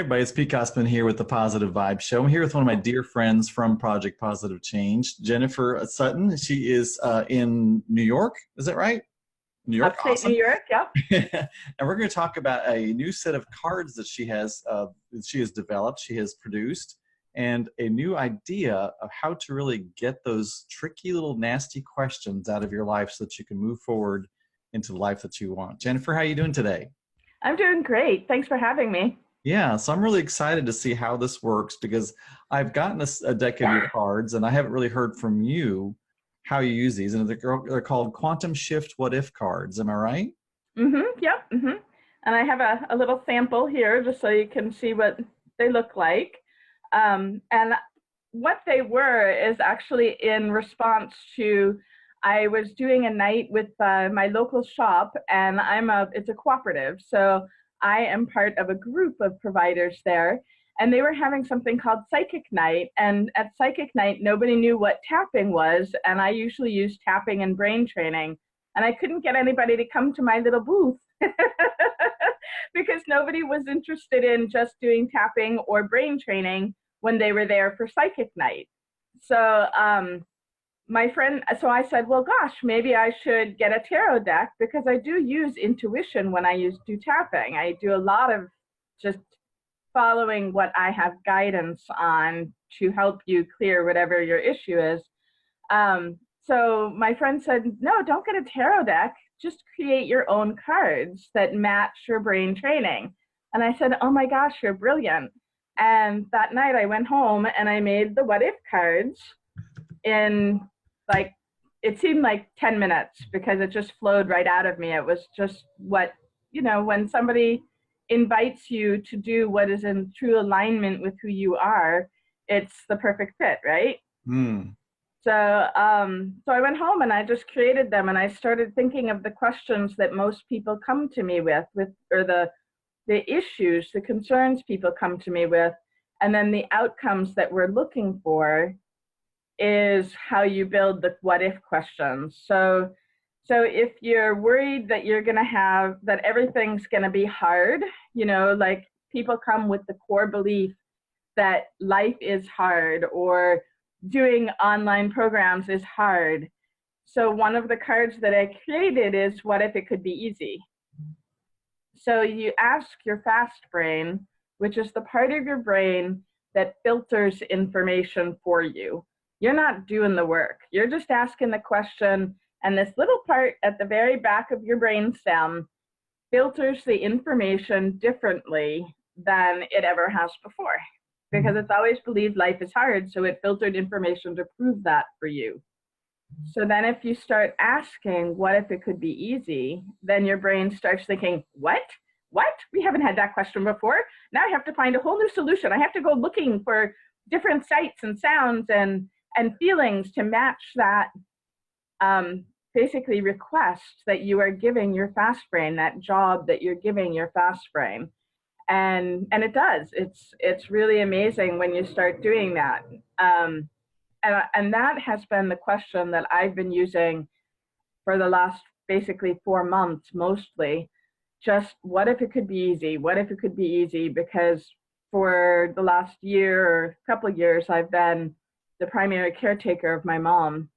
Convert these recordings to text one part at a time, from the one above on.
everybody, it's Pete Gossman here with the Positive Vibe Show. I'm here with one of my dear friends from Project Positive Change, Jennifer Sutton. She is in New York. Is that right? New York, Upstate New awesome. York, yeah. And we're going to talk about a new set of cards that she has developed, she has produced, and a new idea of how to really get those tricky little nasty questions out of your life so that you can move forward into the life that you want. Jennifer, how are you doing today? I'm doing great. Thanks for having me. Yeah, so I'm really excited to see how this works because I've gotten a deck of your cards and I haven't really heard from you how you use these. And they're called Quantum Shift What If cards. Am I right? Yep. And I have a little sample here just so you can see what they look like. And what they were is actually in response to, I was doing a night with my local shop, and it's a cooperative. So I am part of a group of providers there, and they were having something called Psychic Night. And at Psychic Night, nobody knew what tapping was, and I usually use tapping and brain training. And I couldn't get anybody to come to my little booth because nobody was interested in just doing tapping or brain training when they were there for Psychic Night. So so I said, well, gosh, maybe I should get a tarot deck because I do use intuition when I do tapping. I do a lot of just following what I have guidance on to help you clear whatever your issue is. So my friend said, no, don't get a tarot deck. Just create your own cards that match your brain training. And I said, oh my gosh, you're brilliant. And that night I went home and I made the what if cards in it seemed like 10 minutes because it just flowed right out of me. It was just when somebody invites you to do what is in true alignment with who you are, it's the perfect fit, right? So I went home and I just created them, and I started thinking of the questions that most people come to me with or the issues, the concerns people come to me with, and then the outcomes that we're looking for is how you build the what if questions. So if you're worried that that everything's going to be hard, like people come with the core belief that life is hard or doing online programs is hard. So one of the cards that I created is what if it could be easy? So you ask your fast brain, which is the part of your brain that filters information for you. You're not doing the work. You're just asking the question, and this little part at the very back of your brain stem filters the information differently than it ever has before, because it's always believed life is hard, so it filtered information to prove that for you. So then if you start asking, what if it could be easy, then your brain starts thinking, what? We haven't had that question before. Now I have to find a whole new solution. I have to go looking for different sights and sounds and feelings to match that basically request that you are giving your fast brain, that job that you're giving your fast brain. And it does. It's really amazing when you start doing that. And that has been the question that I've been using for the last basically 4 months mostly. Just what if it could be easy? What if it could be easy? Because for the last year or couple of years, I've been the primary caretaker of my mom,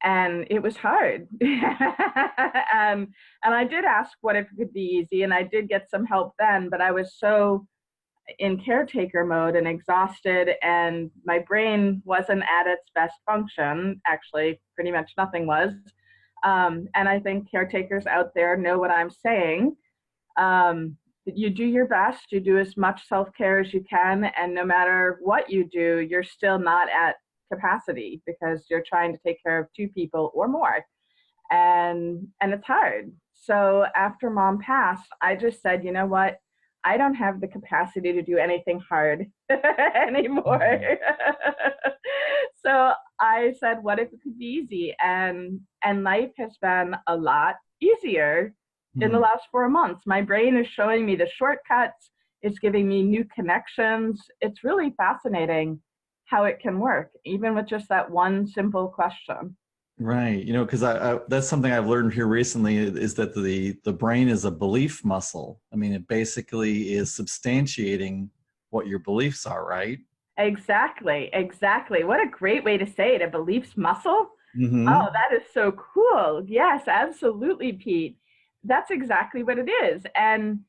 and it was hard. and I did ask what if it could be easy, and I did get some help then, but I was so in caretaker mode and exhausted, and my brain wasn't at its best function. Actually, pretty much nothing was. And I think caretakers out there know what I'm saying. You do your best, you do as much self-care as you can, and no matter what you do, you're still not at capacity because you're trying to take care of 2 people or more, and it's hard. So after Mom passed, I just said, you know what, I don't have the capacity to do anything hard anymore. So I said, what if it could be easy? And life has been a lot easier in the last 4 months. My brain is showing me the shortcuts. It's giving me new connections. It's really fascinating how it can work, even with just that one simple question. Right. Because that's something I've learned here recently is that the brain is a belief muscle. I mean, it basically is substantiating what your beliefs are, right? Exactly, exactly. What a great way to say it, a beliefs muscle. Oh, Mm-hmm. that is so cool. Yes, absolutely, Pete. That's exactly what it is. And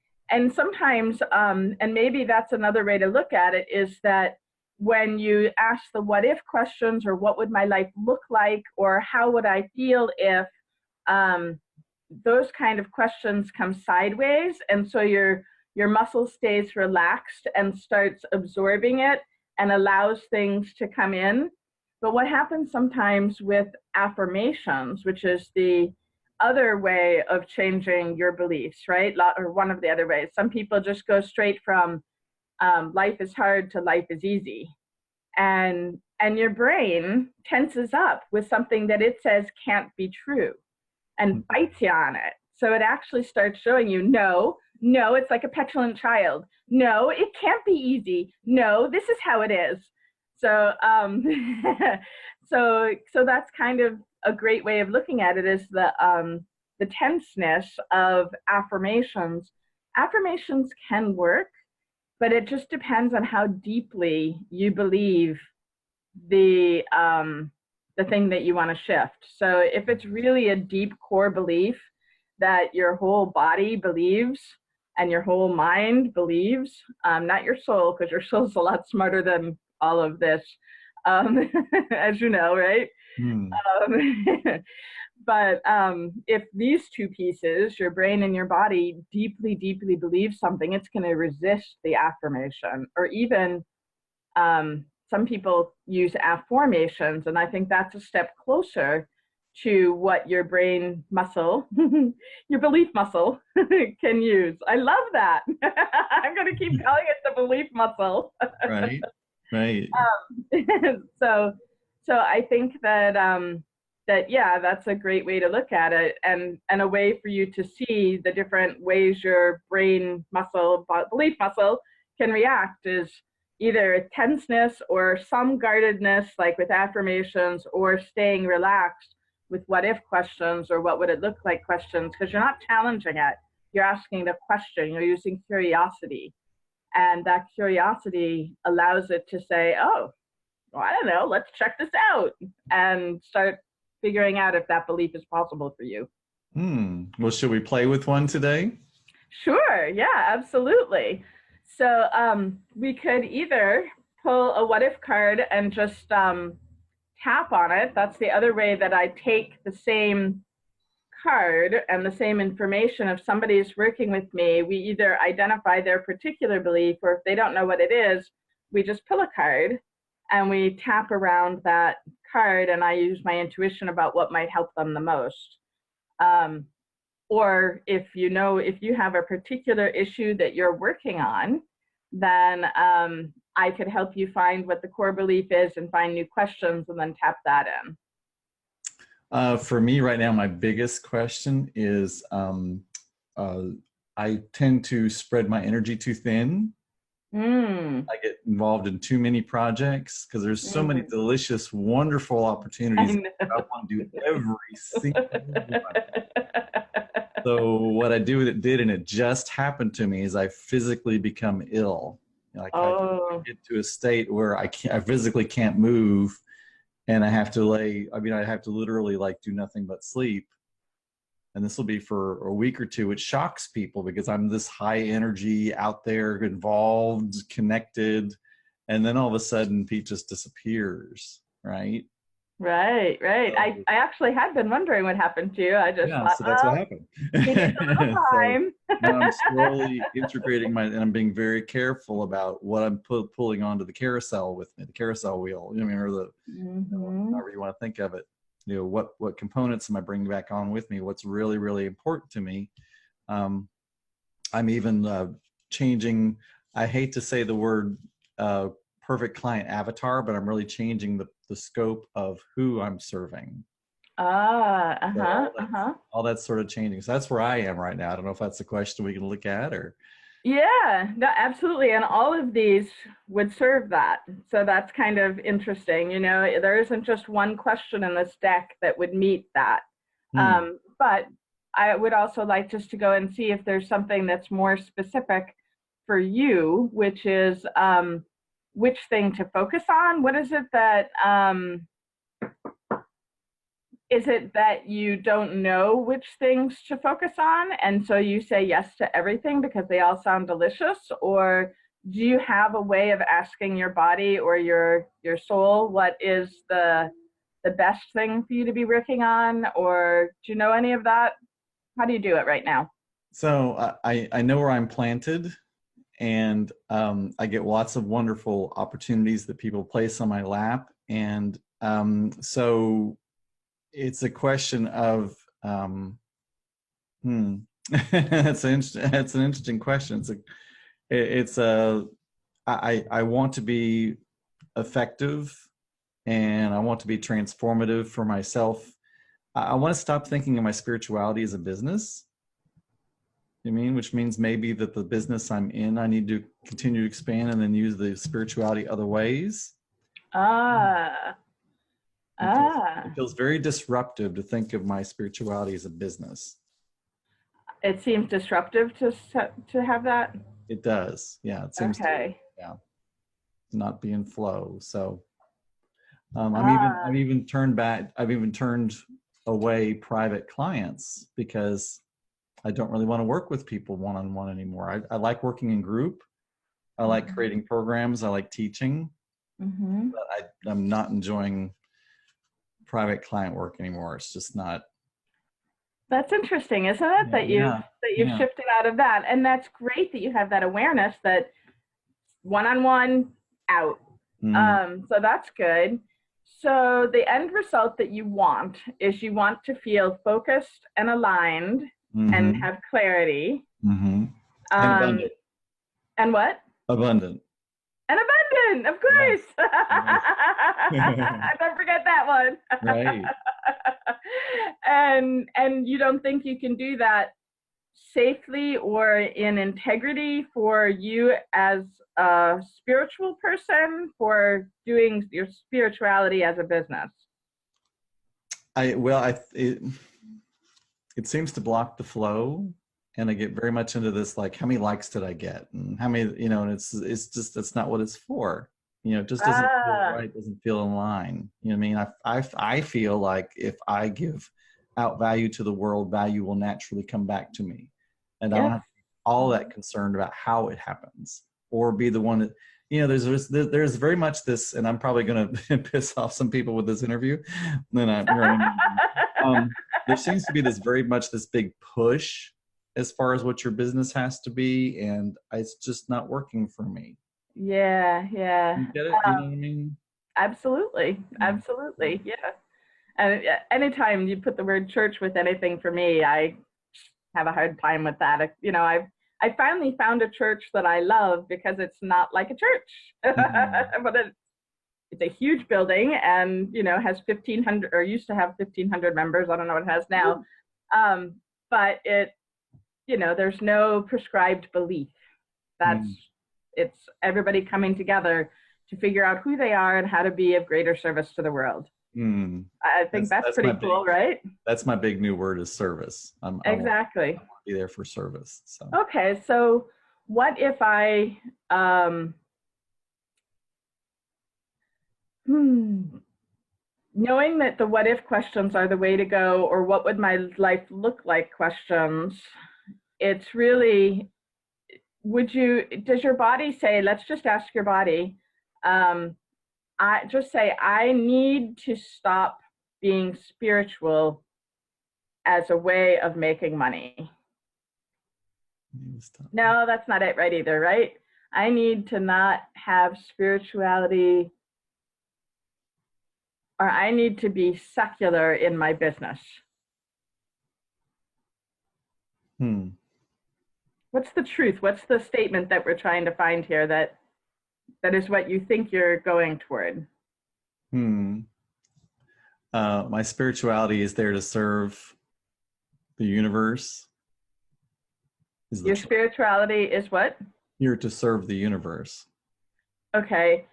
sometimes, and maybe that's another way to look at it, is that when you ask the what if questions, or what would my life look like, or how would I feel if, um, those kind of questions come sideways, and so your muscle stays relaxed and starts absorbing it and allows things to come in. But what happens sometimes with affirmations, which is the other way of changing your beliefs, right? Or one of the other ways. Some people just go straight from life is hard to life is easy, and your brain tenses up with something that it says can't be true and bites you on it. So it actually starts showing you, no, no, it's like a petulant child. No, it can't be easy. No, this is how it is. So, so that's kind of a great way of looking at it, is the tenseness of affirmations. Affirmations can work, but it just depends on how deeply you believe the thing that you want to shift. So if it's really a deep core belief that your whole body believes and your whole mind believes, not your soul, because your soul's a lot smarter than all of this, as you know, right? Hmm. Um, but if these two pieces, your brain and your body, deeply, deeply believe something, it's going to resist the affirmation. Or even some people use affirmations, and I think that's a step closer to what your brain muscle, your belief muscle, can use. I love that. I'm going to keep calling it the belief muscle. Right. Right. so, so I think that that yeah, that's a great way to look at it, and a way for you to see the different ways your brain muscle, belief muscle, can react is either tenseness or some guardedness, like with affirmations, or staying relaxed with what if questions or what would it look like questions, because you're not challenging it. You're asking the question, you're using curiosity. And that curiosity allows it to say, oh, well, I don't know, let's check this out, and start figuring out if that belief is possible for you. Hmm. Well, should we play with one today? Sure, yeah, absolutely. So we could either pull a what if card and just tap on it. That's the other way that I take the same card and the same information. If somebody is working with me, we either identify their particular belief, or if they don't know what it is, we just pull a card and we tap around that card, and I use my intuition about what might help them the most. Um, or if you know, if you have a particular issue that you're working on, then I could help you find what the core belief is and find new questions and then tap that in. For me right now, my biggest question is uh, I tend to spread my energy too thin. Mm, I get involved in too many projects because there's so many mm. delicious, wonderful I opportunities. I know. want to do every single one. So what I did, and it just happened to me, is I physically become ill. Like I Oh, get to a state where I physically can't move, and I have to lay. I mean, I have to literally like do nothing but sleep. And this will be for a week or two. It shocks people because I'm this high energy, out there, involved, connected, and then all of a sudden Pete just disappears, right? right, right. So I actually had been wondering what happened to you. I just yeah, thought, so that's what well, happened. he needs a little So time. now I'm slowly integrating and I'm being very careful about what I'm pulling onto the carousel with me, the carousel wheel, you know, I mean, or the, Mm-hmm. however you want to think of it. You know, what components am I bringing back on with me? What's really, really important to me? Um, I'm even changing, I hate to say the word uh, perfect client avatar, but I'm really changing the scope of who I'm serving. Ah, So uh-huh, uh-huh. all that's sort of changing. So that's where I am right now. I don't know if that's a question we can look at or. Yeah, no, absolutely. And all of these would serve that. So that's kind of interesting. You know, there isn't just one question in this deck that would meet that. Hmm. But I would also like just to go and see if there's something that's more specific for you, which is which thing to focus on. What is it that is it that you don't know which things to focus on, and so you say yes to everything because they all sound delicious? Or do you have a way of asking your body or your soul what is the best thing for you to be working on? Or do you know any of that? How do you do it right now? So I know where I'm planted, and I get lots of wonderful opportunities that people place on my lap, and so it's a question of that's an interesting question. It's a I want to be effective, and I want to be transformative for myself. I want to stop thinking of my spirituality as a business. You mean, which means maybe that the business I'm in, I need to continue to expand and then use the spirituality other ways. Ah, It ah. feels very disruptive to think of my spirituality as a business. It seems disruptive to have that. It does. Yeah, it seems to, Okay. yeah, not be in flow. So I'm Ah, even turned back. I've even turned away private clients because I don't really want to work with people one-on-one anymore. I like working in group. I like mhm, creating programs. I like teaching, mhm. but I'm not enjoying private client work anymore. It's just not. That's interesting, isn't it? Yeah, yeah, That you've yeah. shifted out of that, and that's great that you have that awareness that one-on-one out. Mm, So that's good. So the end result that you want is you want to feel focused and aligned and mm-hmm, have clarity. mm-hmm. And Um, abundant, and what? abundant. And abundant, of Yes, course. yes. Don't forget that one. Right. And you don't think you can do that safely or in integrity for you as a spiritual person, for doing your spirituality as a business? It seems to block the flow, and I get very much into this, like, how many likes did I get, and how many, and it's just, that's not what it's for. It just doesn't feel Ah, right, doesn't feel in line. You know what I mean? I feel like if I give out value to the world, value will naturally come back to me, and I don't yes. have to be all that concerned about how it happens, or be the one that, there's very much this, and I'm probably going to piss off some people with this interview. Then I'm here. There seems to be this big push as far as what your business has to be, and it's just not working for me. Yeah, yeah. You get it? You know what I mean? Absolutely. Yeah. Absolutely. Yeah. And anytime you put the word church with anything, for me, I have a hard time with that. I finally found a church that I love because it's not like a church, Mm, but it's a huge building, and has 1,500, or used to have 1,500 members. I don't know what it has now. um, but there's no prescribed belief. That's mm, It's everybody coming together to figure out who they are and how to be of greater service to the world. mm. I think That's that's that's my pretty big cool, right? that's my big new word, is service. Exactly. I want to be there for service. So. Okay, so what if I um hmm, knowing that the what if questions are the way to go, or what would my life look like questions, it's really, does your body say, let's just ask your body, um, I just say, I need to stop being spiritual as a way of making money. No, that's not it right either, right? I need to not have spirituality, or I need to be secular in my business. Hmm. What's the truth? What's the statement that we're trying to find here that is what you think you're going toward? Hmm. My spirituality is there to serve the universe. Is the Your truth. spirituality is what? Here to serve the universe. Okay.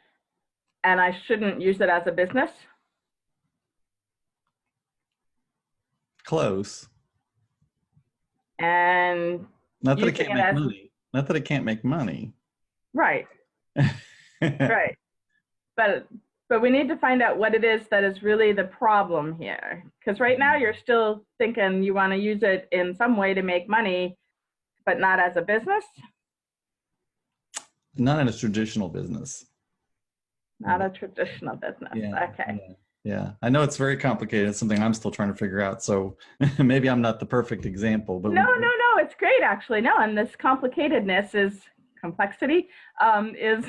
And I shouldn't use it as a business? Close. And Not that I using can't it make as money. Not that it can't make money. Right, right. But we need to find out what it is that is really the problem here. Because right now you're still thinking you want to use it in some way to make money, but not as a business. Not in a traditional business. Not a traditional business. Yeah. Okay. Yeah. Yeah. I know it's very complicated. It's something I'm still trying to figure out. So maybe I'm not the perfect example, but No, no, no. It's great, actually. No, and this complicatedness is complexity is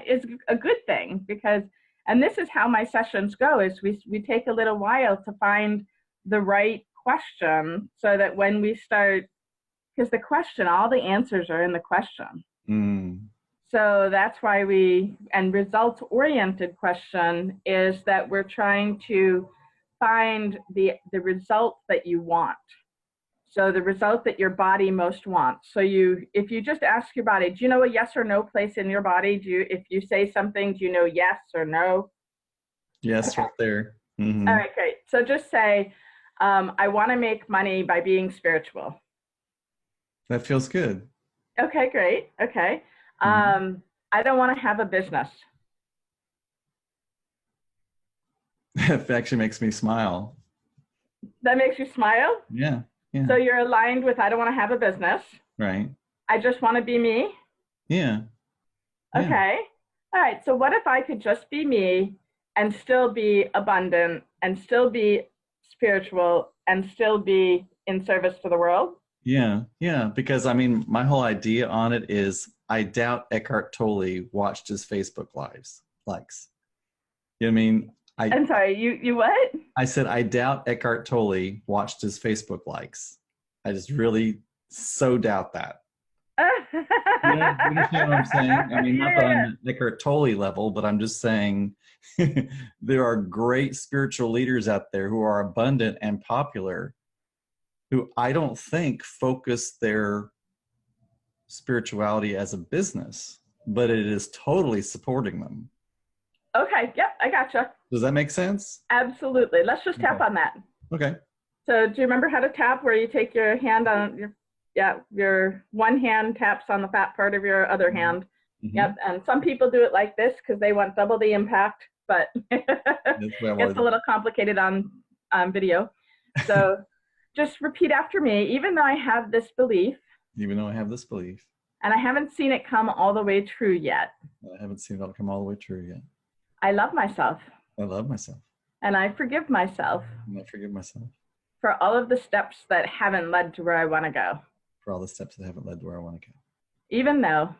is a good thing because, and this is how my sessions go. Is we take a little while to find the right question so that when we start, because the question, all the answers are in the question. Mm. So that's why and results-oriented question is that we're trying to find the result that you want. So the result that your body most wants. So if you just ask your body, do you know a yes or no place in your body? If you say something, do you know yes or no? Yes, okay. Right there. Mm-hmm. All right, great. So just say, I want to make money by being spiritual. That feels good. Okay, great. Okay. Mm-hmm. I don't want to have a business. It actually makes me smile. That makes you smile? Yeah. Yeah. So you're aligned with, I don't want to have a business. Right. I just want to be me. Yeah. Okay. Yeah. All right. So what if I could just be me and still be abundant and still be spiritual and still be in service to the world? Yeah. Yeah. Because I mean, my whole idea on it is I doubt Eckhart Tolle watched his Facebook likes. You know what I mean? I'm sorry, you what? I said, I doubt Eckhart Tolle watched his Facebook likes. I just really so doubt that. You understand what I'm saying? I mean, not that I'm at Eckhart Tolle level, but I'm just saying there are great spiritual leaders out there who are abundant and popular who I don't think focus their spirituality as a business, but it is totally supporting them. Okay, yep, I gotcha. Does that make sense? Absolutely. Let's just tap on that. Okay. So do you remember how to tap where you take your hand on your one hand taps on the fat part of your other hand? Mm-hmm. Yep, and some people do it like this because they want double the impact, but it's a little complicated on video. So just repeat after me, even though I have this belief. Even though I have this belief. And I haven't seen it come all the way true yet. I haven't seen it come all the way true yet. I love myself. I love myself. And I forgive myself. And I forgive myself. For all of the steps that haven't led to where I want to go. For all the steps that haven't led to where I want to go. Even though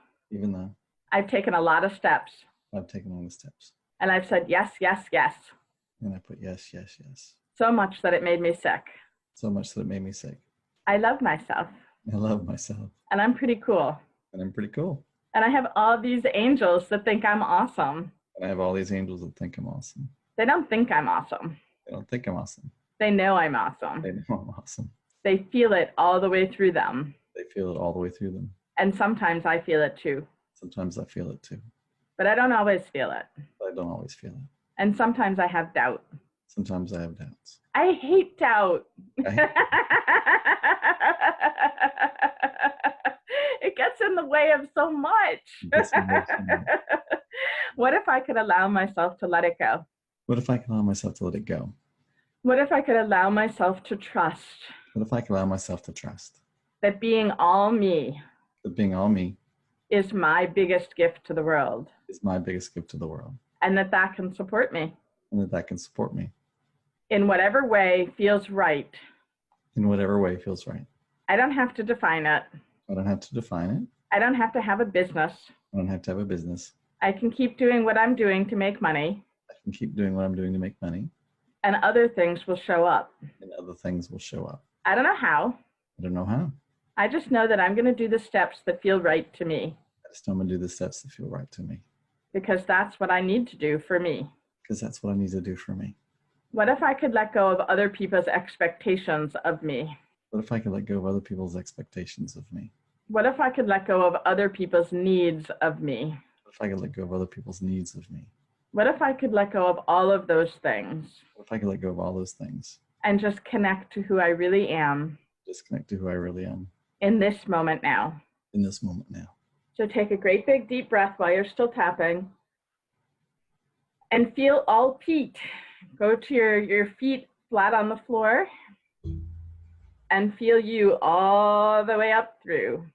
I've taken a lot of steps. I've taken all the steps. And I've said yes, yes, yes. And I put yes, yes, yes. So much that it made me sick. So much that it made me sick. I love myself. I love myself. And I'm pretty cool. And I'm pretty cool. And I have all these angels that think I'm awesome. And I have all these angels that think I'm awesome. They don't think I'm awesome. They don't think I'm awesome. They know I'm awesome. They know I'm awesome. They feel it all the way through them. They feel it all the way through them. And sometimes I feel it too. Sometimes I feel it too. But I don't always feel it. But I don't always feel it. And sometimes I have doubt. Sometimes I have doubts. I hate doubt. It gets in the way of so much. What if I could allow myself to let it go? What if I could allow myself to let it go? What if I could allow myself to trust? What if I could allow myself to trust? That being all me. That being all me. Is my biggest gift to the world. Is my biggest gift to the world. And that can support me. And that can support me. In whatever way feels right. In whatever way feels right. I don't have to define it. I don't have to define it. I don't have to have a business. I don't have to have a business. I can keep doing what I'm doing to make money. I can keep doing what I'm doing to make money. And other things will show up. And other things will show up. I don't know how. I don't know how. I just know that I'm going to do the steps that feel right to me. I just know I'm going to do the steps that feel right to me. Because that's what I need to do for me. Because that's what I need to do for me. What if I could let go of other people's expectations of me? What if I could let go of other people's expectations of me? What if I could let go of other people's needs of me? What if I could let go of other people's needs of me? What if I could let go of all of those things? What if I could let go of all those things? And just connect to who I really am. Just connect to who I really am. In this moment now. In this moment now. So take a great big deep breath while you're still tapping. And feel all Pete. Go to your feet flat on the floor. And feel you all the way up through.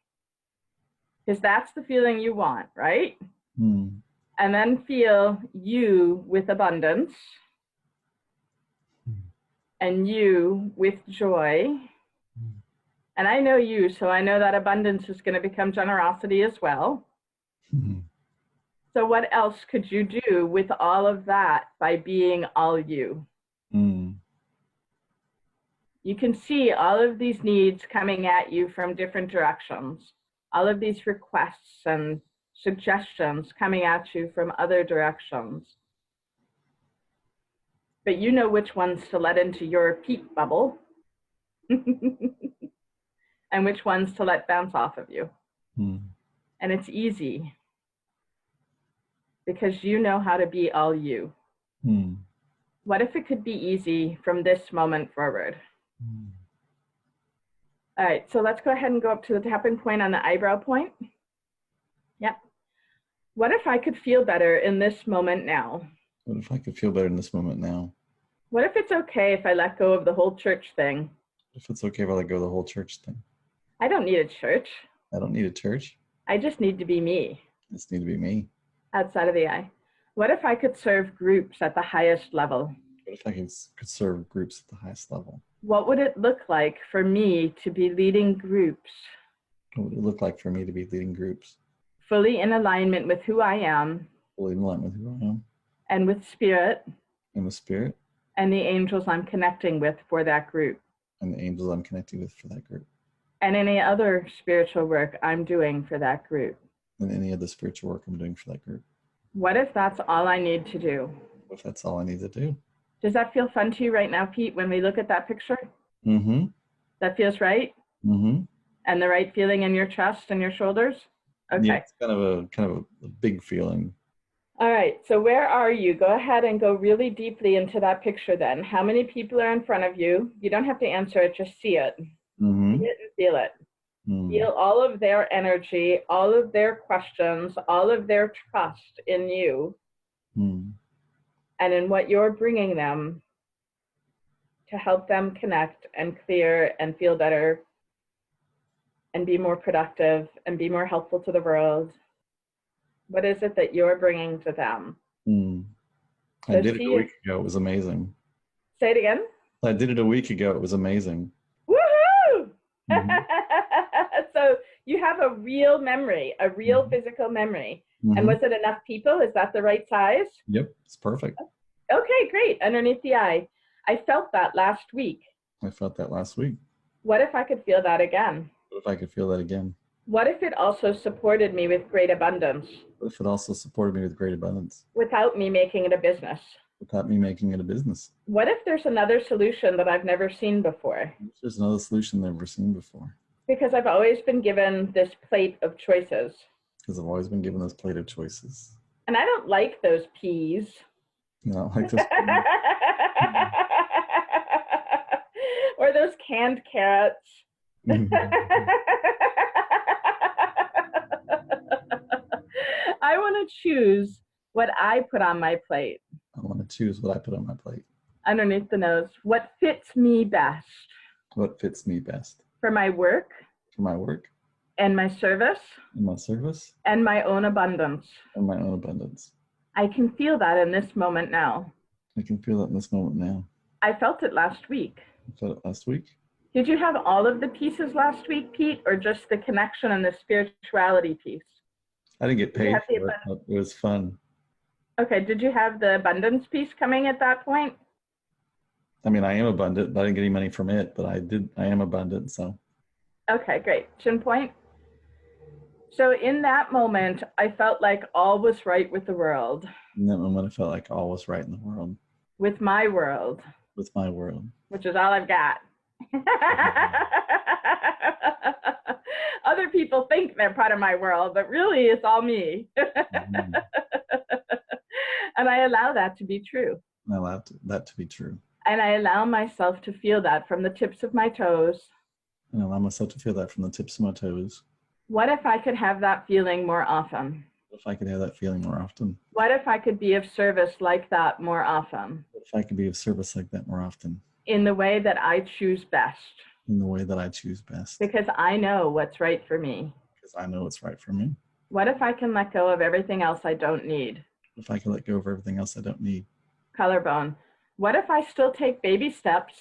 Because that's the feeling you want, right? Mm. And then feel you with abundance. And you with joy. And I know you, so I know that abundance is going to become generosity as well. Mm-hmm. So what else could you do with all of that by being all you? Mm. You can see all of these needs coming at you from different directions. All of these requests and suggestions coming at you from other directions. But you know which ones to let into your peak bubble. And which ones to let bounce off of you. Mm. And it's easy because you know how to be all you. Mm. What if it could be easy from this moment forward? Mm. All right, so let's go ahead and go up to the tapping point on the eyebrow point. Yep. What if I could feel better in this moment now? What if I could feel better in this moment now? What if it's okay if I let go of the whole church thing? If it's okay if I let go of the whole church thing? I don't need a church. I don't need a church. I just need to be me. I just need to be me. Outside of the eye. What if I could serve groups at the highest level? What if I could serve groups at the highest level? What would it look like for me to be leading groups? What would it look like for me to be leading groups? Fully in alignment with who I am. Fully in alignment with who I am. And with spirit. And with spirit. And the angels I'm connecting with for that group. And the angels I'm connecting with for that group. And any other spiritual work I'm doing for that group. And any other spiritual work I'm doing for that group. What if that's all I need to do? What if that's all I need to do? Does that feel fun to you right now, Pete, when we look at that picture? Mm-hmm. That feels right? Mm-hmm. And the right feeling in your chest and your shoulders? Okay. Yeah, it's kind of a big feeling. All right, so where are you? Go ahead and go really deeply into that picture then. How many people are in front of you? You don't have to answer it, just see it. Mm-hmm. See it and feel it. Mm. Feel all of their energy, all of their questions, all of their trust in you and in what you're bringing them to help them connect and clear and feel better and be more productive and be more helpful to the world. What is it that you're bringing to them? I did it a week ago. It was amazing. Say it again. I did it a week ago. It was amazing. Woohoo! So you have a real memory, a real physical memory. And was it enough people? Is that the right size? Yep, it's perfect. Okay, great. Underneath the eye. I felt that last week. I felt that last week. What if I could feel that again? What if I could feel that again? What if it also supported me with great abundance? What if it also supported me with great abundance? Without me making it a business? Without me making it a business? What if there's another solution that I've never seen before? There's another solution I've never seen before. Because I've always been given this plate of choices. Because I've always been given this plate of choices. And I don't like those peas. No, I like those or those canned carrots. I want to choose what I put on my plate. I want to choose what I put on my plate. Underneath the nose. What fits me best. What fits me best. For my work. For my work. And my service. And my service. And my own abundance. And my own abundance. I can feel that in this moment now. I can feel that in this moment now. I felt it last week. I felt it last week. Did you have all of the pieces last week, Pete, or just the connection and the spirituality piece? I didn't get paid for it, but it was fun. Okay, did you have the abundance piece coming at that point? I mean, I am abundant, but I didn't get any money from it, but I am abundant, so. Okay, great. Chin point. So in that moment, I felt like all was right with the world. In that moment, I felt like all was right in the world. With my world. With my world. Which is all I've got. Other people think they're part of my world, but really it's all me. And I allow that to be true. I allow that to be true. And I allow myself to feel that from the tips of my toes. And I allow myself to feel that from the tips of my toes. What if I could have that feeling more often? What if I could have that feeling more often? What if I could be of service like that more often? What if I could be of service like that more often? In the way that I choose best. In the way that I choose best. Because I know what's right for me. Because I know what's right for me. What if I can let go of everything else I don't need? What if I can let go of everything else I don't need? Collarbone. What if I still take baby steps?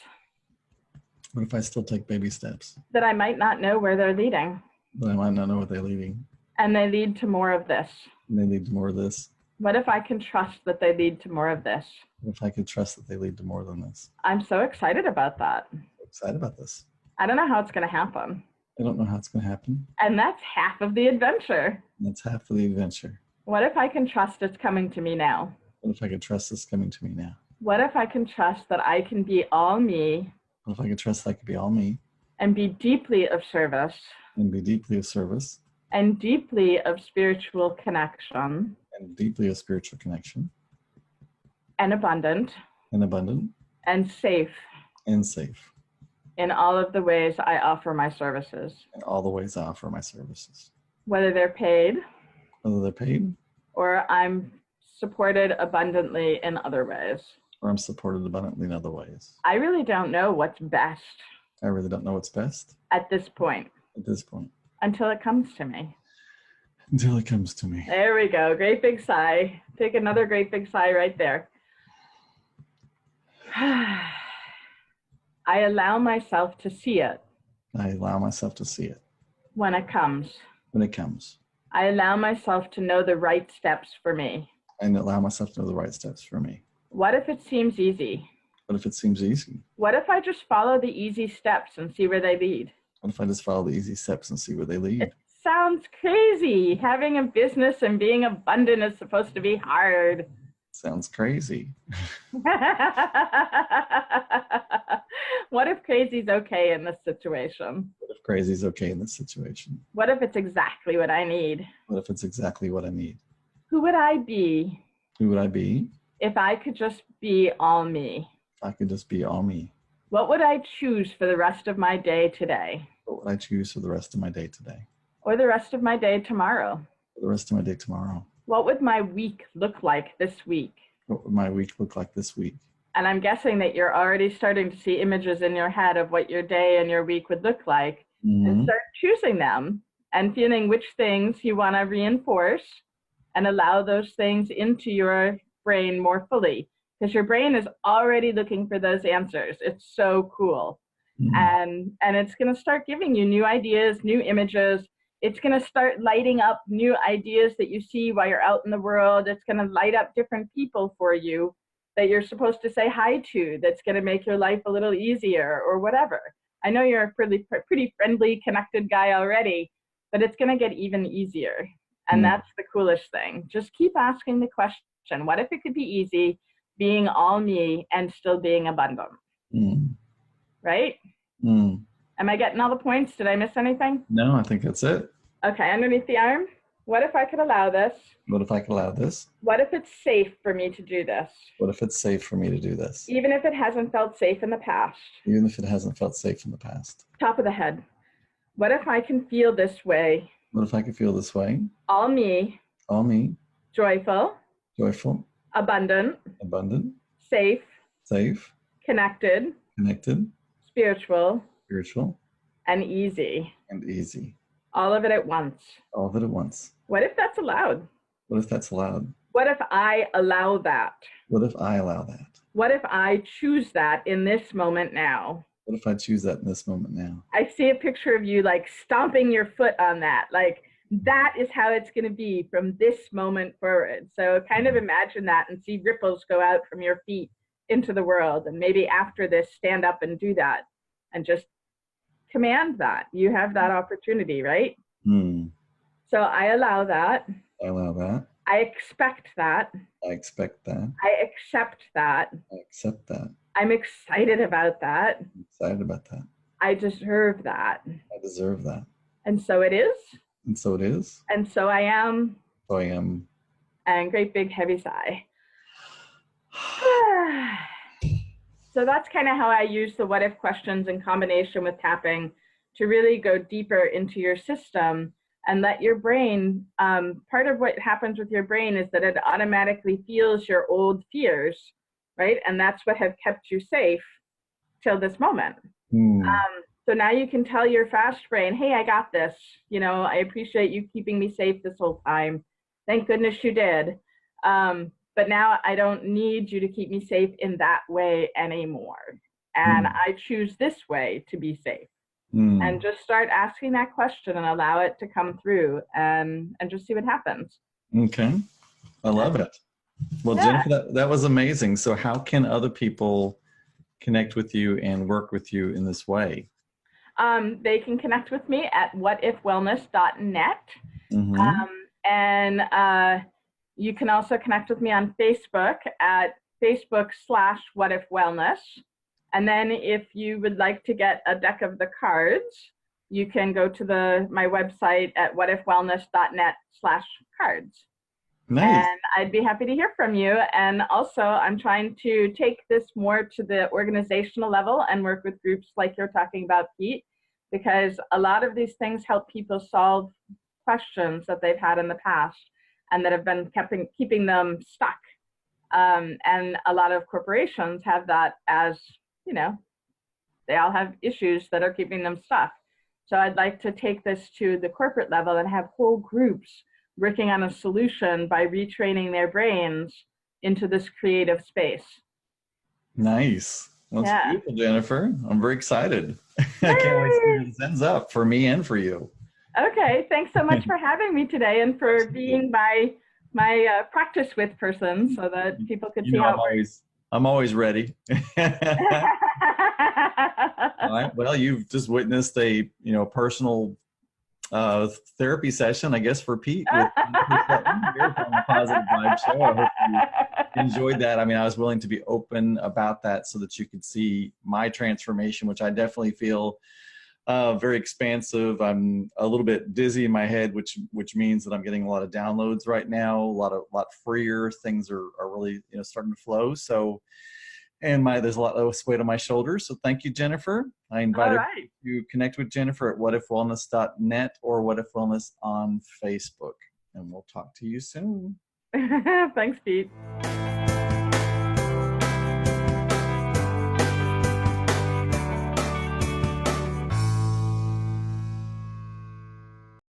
What if I still take baby steps? That I might not know where they're leading. But I might not know what they're leading. And they lead to more of this. And they lead to more of this. What if I can trust that they lead to more of this? What if I could trust that they lead to more than this? I'm so excited about that. I'm excited about this. I don't know how it's going to happen. I don't know how it's going to happen. And that's half of the adventure. And that's half of the adventure. What if I can trust it's coming to me now? What if I could trust this coming to me now? What if I can trust that I can be all me? What if I could trust that I could be all me? And be deeply of service? And be deeply of service? And deeply of spiritual connection? And deeply of spiritual connection? And abundant? And abundant? And safe? And safe? In all of the ways I offer my services? In all the ways I offer my services? Whether they're paid? Whether they're paid? Or I'm supported abundantly in other ways? Or I'm supported abundantly in other ways? I really don't know what's best. I really don't know what's best. At this point. At this point. Until it comes to me. Until it comes to me. There we go. Great big sigh. Take another great big sigh right there. I allow myself to see it. I allow myself to see it. When it comes. When it comes. I allow myself to know the right steps for me. And allow myself to know the right steps for me. What if it seems easy? What if it seems easy? What if I just follow the easy steps and see where they lead? What if I just follow the easy steps and see where they lead? It sounds crazy. Having a business and being abundant is supposed to be hard. Sounds crazy. What if crazy's okay in this situation? What if crazy's okay in this situation? What if it's exactly what I need? What if it's exactly what I need? Who would I be? Who would I be? If I could just be all me. If I could just be all me. What would I choose for the rest of my day today? What would I choose for the rest of my day today? Or the rest of my day tomorrow? For the rest of my day tomorrow? What would my week look like this week? What would my week look like this week? And I'm guessing that you're already starting to see images in your head of what your day and your week would look like. Mm-hmm. And start choosing them and feeling which things you want to reinforce and allow those things into your brain more fully. Because your brain is already looking for those answers. It's so cool. Mm-hmm. And it's going to start giving you new ideas, new images. It's going to start lighting up new ideas that you see while you're out in the world. It's going to light up different people for you that you're supposed to say hi to. That's going to make your life a little easier or whatever. I know you're a pretty friendly, connected guy already, but it's going to get even easier. And that's the coolest thing. Just keep asking the question, what if it could be easy being all me and still being abundant? Right? Am I getting all the points? Did I miss anything? No, I think that's it. Okay, underneath the arm. What if I could allow this? What if I could allow this? What if it's safe for me to do this? What if it's safe for me to do this? Even if it hasn't felt safe in the past. Even if it hasn't felt safe in the past. Top of the head. What if I can feel this way? What if I could feel this way? All me. All me. Joyful. Joyful. Abundant. Abundant. Safe. Safe. Connected. Connected. Spiritual. Spiritual. And easy. And easy. All of it at once. All of it at once. What if that's allowed? What if that's allowed? What if I allow that? What if I allow that? What if I choose that in this moment now? What if I choose that in this moment now? I see a picture of you like stomping your foot on that. Like that is how it's going to be from this moment forward. So kind of imagine that and see ripples go out from your feet into the world. And maybe after this, stand up and do that and just command that. You have that opportunity, right? So I allow that. I allow that. I expect that. I expect that. I accept that. I accept that. I'm excited about that. I'm excited about that. I deserve that. I deserve that. And so it is. And so it is. And so I am. So I am. And great big heavy sigh. So that's kind of how I use the what if questions in combination with tapping to really go deeper into your system and let your brain, part of what happens with your brain is that it automatically feels your old fears, right? And that's what have kept you safe till this moment. Hmm. So now you can tell your fast brain, hey, I got this. I appreciate you keeping me safe this whole time. Thank goodness you did. But now I don't need you to keep me safe in that way anymore. And Hmm. I choose this way to be safe. Hmm. And just start asking that question and allow it to come through and just see what happens. Okay. I love it. Well, Yeah. Jennifer, that was amazing. So how can other people connect with you and work with you in this way? They can connect with me at whatifwellness.net. Mm-hmm. And you can also connect with me on Facebook at Facebook/whatifwellness. And then if you would like to get a deck of the cards, you can go to my website at whatifwellness.net/cards. Nice. And I'd be happy to hear from you. And also, I'm trying to take this more to the organizational level and work with groups like you're talking about, Pete, because a lot of these things help people solve questions that they've had in the past and that have been keeping them stuck. And a lot of corporations have that as, they all have issues that are keeping them stuck. So I'd like to take this to the corporate level and have whole groups working on a solution by retraining their brains into this creative space. Nice. Well, it's Yeah. beautiful, Jennifer. I'm very excited. I can't wait to see where Yay! this ends up for me and for you. Okay. Thanks so much for having me today and for Absolutely. being my practice with person so that people could You see know, how it works. I'm always ready. All right. Well, you've just witnessed a, personal therapy session, I guess, for Pete with Jennifer Sutton here from the Positive Vibe Show. I hope you enjoyed that. I mean, I was willing to be open about that so that you could see my transformation, which I definitely feel very expansive. I'm a little bit dizzy in my head, which means that I'm getting a lot of downloads right now, a lot freer. Things are really starting to flow. So, and there's a lot less weight on my shoulders. So thank you, Jennifer. I invite All everybody right. to connect with Jennifer at whatifwellness.net or whatifwellness on Facebook. And we'll talk to you soon. Thanks, Pete.